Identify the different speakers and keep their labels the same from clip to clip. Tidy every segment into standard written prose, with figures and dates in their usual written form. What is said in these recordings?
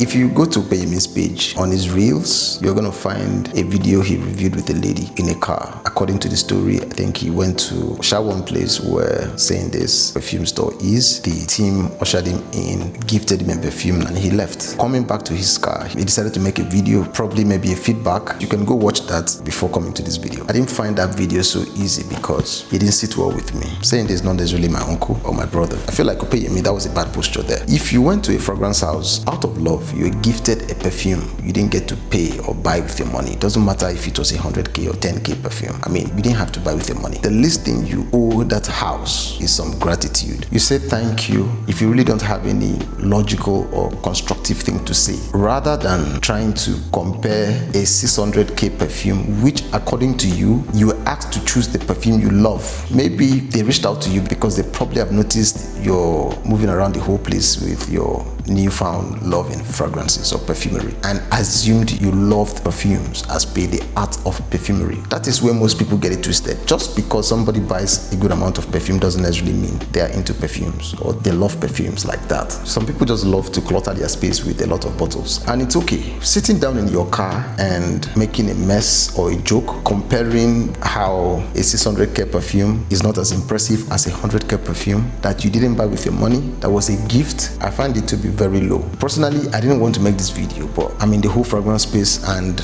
Speaker 1: If you go to Opeyemi's page, on his reels, you're going to find a video he reviewed with a lady in a car. According to the story, I think he went to one place where saying this perfume store is. The team ushered him in, gifted him a perfume, and he left. Coming back to his car, he decided to make a video, probably maybe a feedback. You can go watch that before coming to this video. I didn't find that video so easy because it didn't sit well with me. Saying this not necessarily my uncle or my brother. I feel like Opeyemi, that was a bad posture there. If you went to a fragrance house out of love, you were gifted a perfume you didn't get to pay or buy with your money. It doesn't matter if it was 100k or 10k perfume. I mean, you didn't have to buy with your money. The least thing you owe that house is some gratitude. You say thank you if you really don't have any logical or constructive thing to say, rather than trying to compare a 600k perfume, which according to you, you were asked to choose the perfume you love. Maybe they reached out to you because they probably have noticed you're moving around the whole place with your newfound love in fragrances or perfumery and assumed you loved perfumes as per the art of perfumery. That is where most people get it twisted. Just because somebody buys a good amount of perfume doesn't necessarily mean they are into perfumes or they love perfumes like that. Some people just love to clutter their space with a lot of bottles, and it's okay. Sitting down in your car and making a mess or a joke, comparing how a 600k perfume is not as impressive as a 100k perfume that you didn't buy with your money, that was a gift, I find it to be very low. Personally, I didn't want to make this video, but I'm in the whole fragrance space and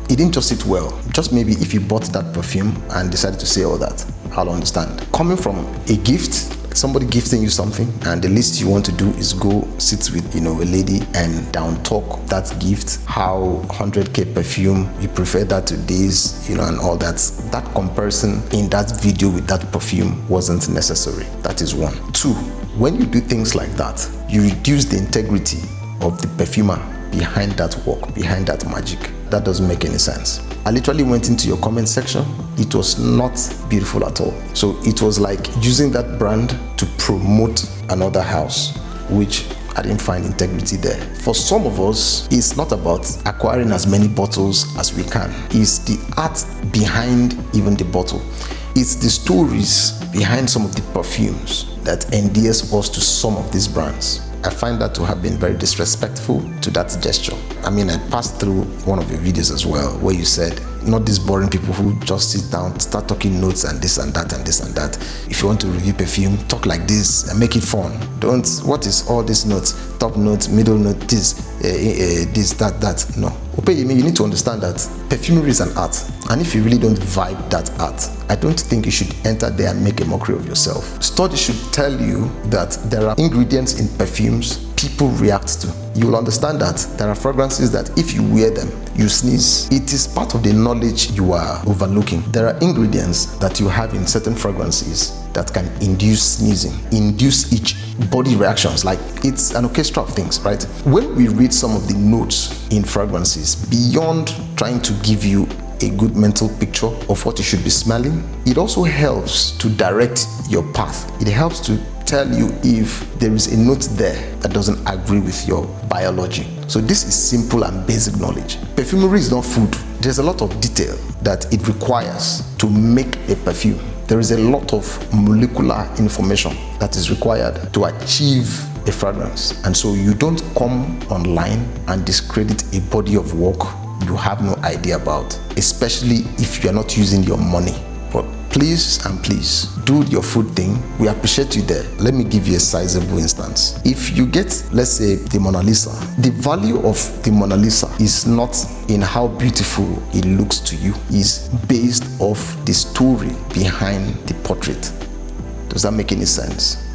Speaker 1: it didn't just sit well. Just maybe if you bought that perfume and decided to say all that, I'll understand. Coming from a gift, somebody gifting you something, and the least you want to do is go sit with, a lady and down talk that gift, how 100k perfume, you prefer that to this, and all that. That comparison in that video with that perfume wasn't necessary. That is one. Two, when you do things like that, you reduce the integrity of the perfumer behind that work, behind that magic. That doesn't make any sense. I literally went into your comment section. It was not beautiful at all. So it was like using that brand to promote another house, which I didn't find integrity there. For some of us, it's not about acquiring as many bottles as we can. It's the art behind even the bottle. It's the stories behind some of the perfumes that endears us to some of these brands. I find that to have been very disrespectful to that gesture. I mean, I passed through one of your videos as well where you said, not these boring people who just sit down, start talking notes and this and that and this and that. If you want to review perfume, talk like this and make it fun. Don't, what is all these notes? Top notes, middle note, this, that. No. Opeyemi, you need to understand that perfumery is an art. And if you really don't vibe that art, I don't think you should enter there and make a mockery of yourself. Studies should tell you that there are ingredients in perfumes people react to. You will understand that there are fragrances that if you wear them, you sneeze. It is part of the knowledge you are overlooking. There are ingredients that you have in certain fragrances that can induce sneezing, induce itch, body reactions. Like, it's an orchestra of things, right? When we read some of the notes in fragrances, beyond trying to give you a good mental picture of what you should be smelling, it also helps to direct your path. It helps to tell you if there is a note there that doesn't agree with your biology. So this is simple and basic knowledge. Perfumery is not food. There's a lot of detail that it requires to make a perfume. There is a lot of molecular information that is required to achieve a fragrance. And so you don't come online and discredit a body of work you have no idea about, especially if you're not using your money. But please do your food thing. We appreciate you there. Let me give you a sizable instance. If you get, let's say, the Mona Lisa, the value of the Mona Lisa is not in how beautiful it looks to you, it's based off the story behind the portrait. Does that make any sense?